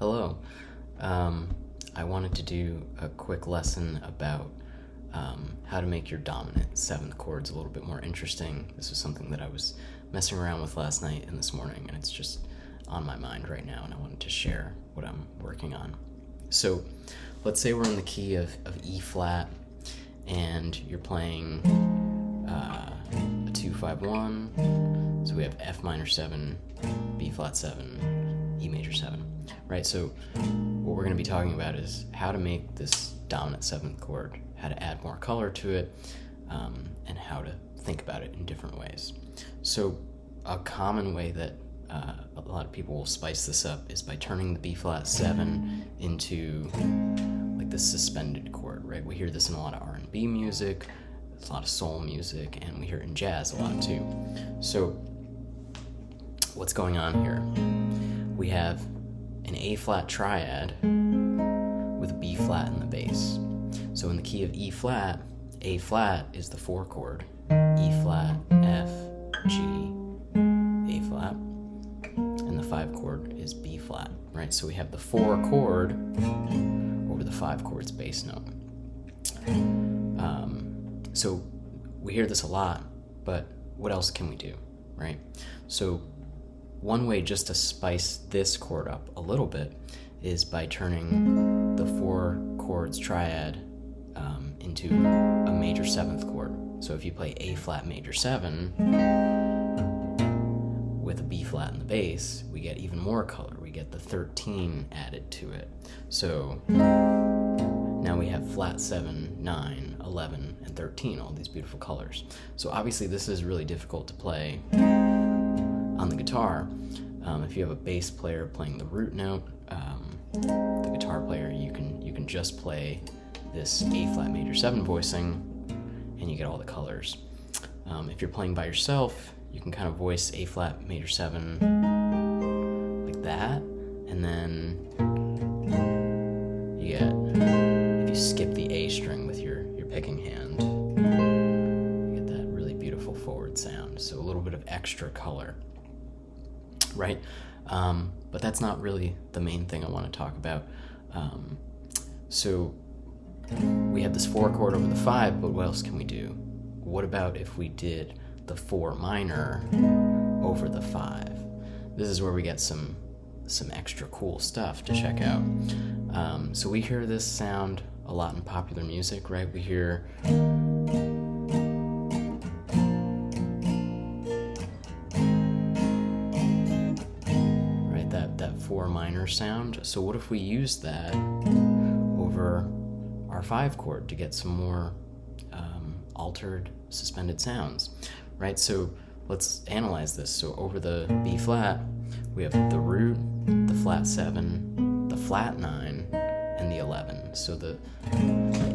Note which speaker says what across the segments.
Speaker 1: Hello. I wanted to do a quick lesson about how to make your dominant seventh chords a little bit more interesting. This was something that I was messing around with last night and this morning, and it's just on my mind right now, and I wanted to share what I'm working on. So let's say we're in the key of E flat, and you're playing a 2-5-1. So we have F minor 7, B flat 7, E major 7, right? So what we're going to be talking about is how to make this dominant seventh chord, how to add more color to it, and how to think about it in different ways. So a common way that a lot of people will spice this up is by turning the B flat 7 into like this suspended chord, right? We hear this in a lot of R&B music, there's a lot of soul music, and we hear it in jazz a lot too. So what's going on here? We have an A flat triad with a B flat in the bass. So in the key of E flat, A flat is the 4 chord, E flat, F, G, A flat, and the 5 chord is B flat, right? So we have the 4 chord over the 5 chord's bass note. So we hear this a lot, but what else can we do, right? So one way just to spice this chord up a little bit is by turning the 4 chords triad into a major 7th chord. So if you play A flat major 7 with a B flat in the bass, we get even more color. We get the 13 added to it. So now we have flat 7, 9, 11, and 13, all these beautiful colors. So obviously this is really difficult to play on the guitar. If you have a bass player playing the root note, the guitar player, you can just play this A flat major 7 voicing, and you get all the colors. If you're playing by yourself, you can kind of voice A flat major 7 like that, and then you get, if you skip the A string with your picking hand, you get that really beautiful forward sound. So a little bit of extra color, right? But that's not really the main thing I want to talk about. So we have this 4 chord over the 5, but what else can we do? What about if we did the 4 minor over the 5? This is where we get some extra cool stuff to check out. So we hear this sound a lot in popular music, right? We hear that 4 minor sound. So what if we use that over our 5 chord to get some more altered suspended sounds, right? So let's analyze this. So over the B flat, we have the root, the flat 7, the flat 9, and the 11. So the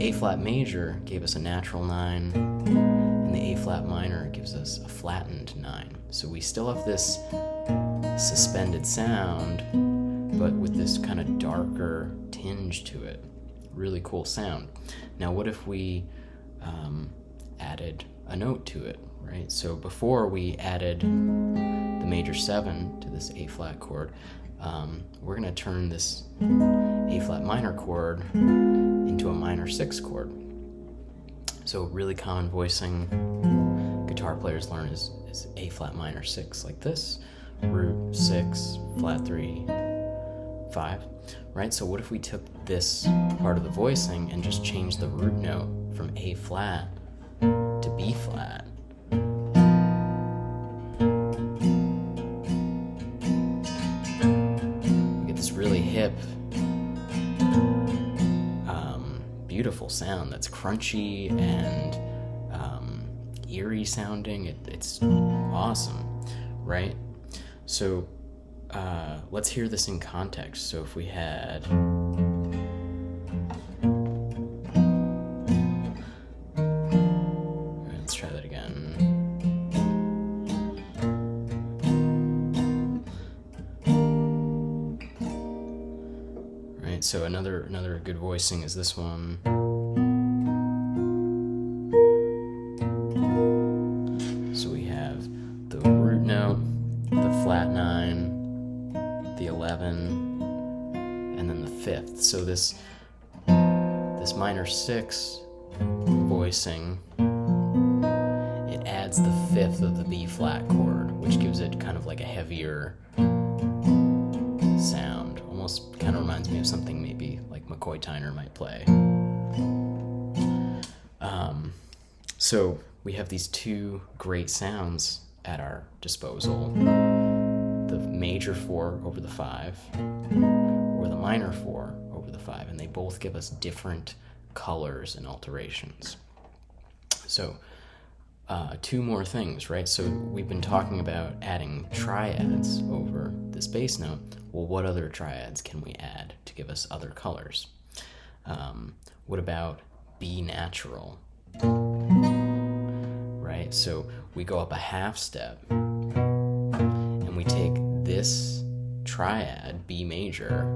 Speaker 1: A flat major gave us a natural 9, and the A flat minor gives us a flattened 9. So we still have this suspended sound, but with this kind of darker tinge to it. Really cool sound. Now what if we added a note to it, right? So before we added the major 7 to this A flat chord, we're going to turn this A flat minor chord into a minor 6 chord. So really common voicing guitar players learn is A flat minor 6, like this, root 6, flat 3, 5, right? So what if we took this part of the voicing and just changed the root note from A flat to B flat? We get this really hip, beautiful sound that's crunchy and eerie sounding. It's awesome, right? So let's hear this in context. So if we had let's try that again. Right, so another good voicing is this one. So we have the root note, the flat 9, the 11, and then the fifth. So this minor 6 voicing, it adds the fifth of the B flat chord, which gives it kind of like a heavier sound. Almost kind of reminds me of something maybe like McCoy Tyner might play. So we have these two great sounds at our disposal: the major 4 over the 5 or the minor 4 over the 5, and they both give us different colors and alterations. So two more things, right? So we've been talking about adding triads over this bass note. Well, what other triads can we add to give us other colors? What about B natural? Right? So we go up a half step and we take this triad, B major,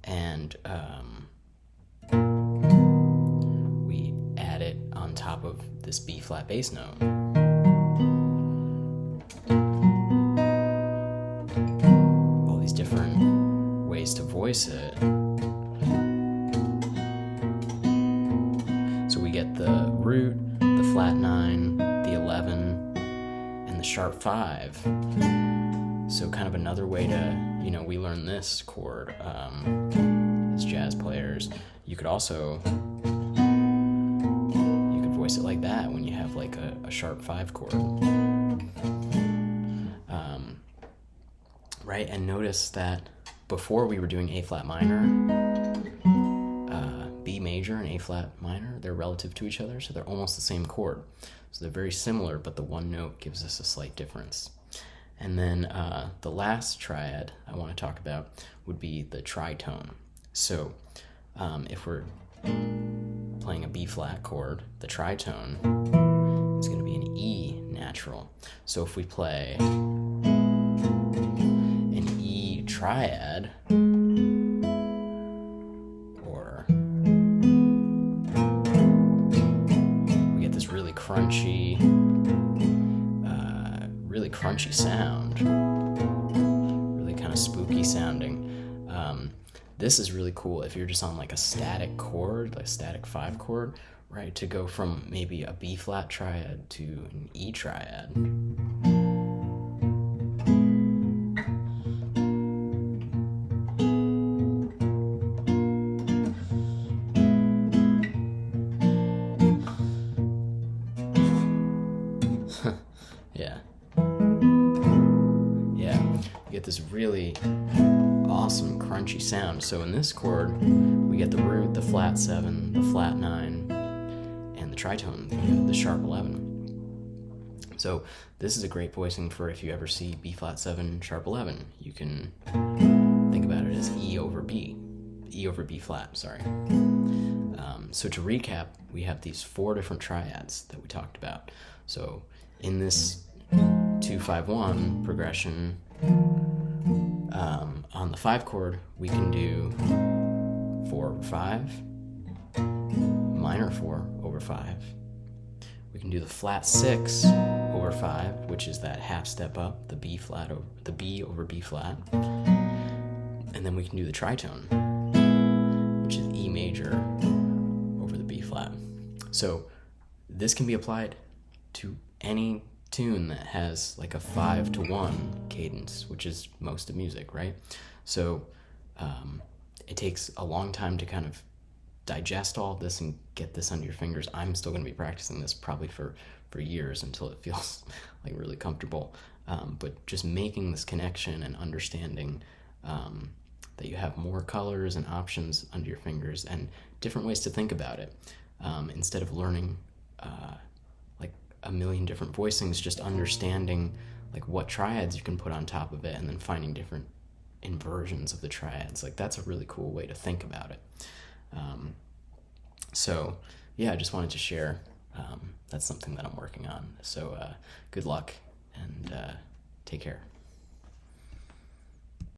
Speaker 1: and we add it on top of this B flat bass note. All these different ways to voice it. So we get the root, the flat 9, the 11, and the sharp 5. So kind of another way to, we learn this chord as jazz players. You could also, voice it like that when you have like a sharp 5 chord. Right? And notice that before we were doing A flat minor, B major and A flat minor, they're relative to each other, so they're almost the same chord. So they're very similar, but the one note gives us a slight difference. And then the last triad I want to talk about would be the tritone. So if we're playing a B flat chord, the tritone is going to be an E natural. So if we play an E triad, or we get this really crunchy sound, really kind of spooky sounding. This is really cool if you're just on like a static chord, like a static 5 chord, right? To go from maybe a B flat triad to an E triad. This really awesome crunchy sound. So in this chord, we get the root, the flat 7, the flat 9, and the tritone, the sharp 11. So this is a great voicing for if you ever see B flat 7, sharp 11. You can think about it as E over B flat, sorry. So to recap, we have these 4 different triads that we talked about. So in this 2-5-1 progression, on the 5 chord, we can do 4 over 5, minor 4 over 5. We can do the flat 6 over 5, which is that half step up, the B over B flat. And then we can do the tritone, which is E major over the B flat. So this can be applied to any tune that has like a 5-to-1 cadence, which is most of music, right? So it takes a long time to kind of digest all of this and get this under your fingers. I'm still going to be practicing this probably for years until it feels like really comfortable. But just making this connection and understanding that you have more colors and options under your fingers and different ways to think about it, instead of learning like a million different voicings, just understanding like what triads you can put on top of it and then finding different inversions of the triads. Like that's a really cool way to think about it. So yeah, I just wanted to share. That's something that I'm working on. So good luck and take care.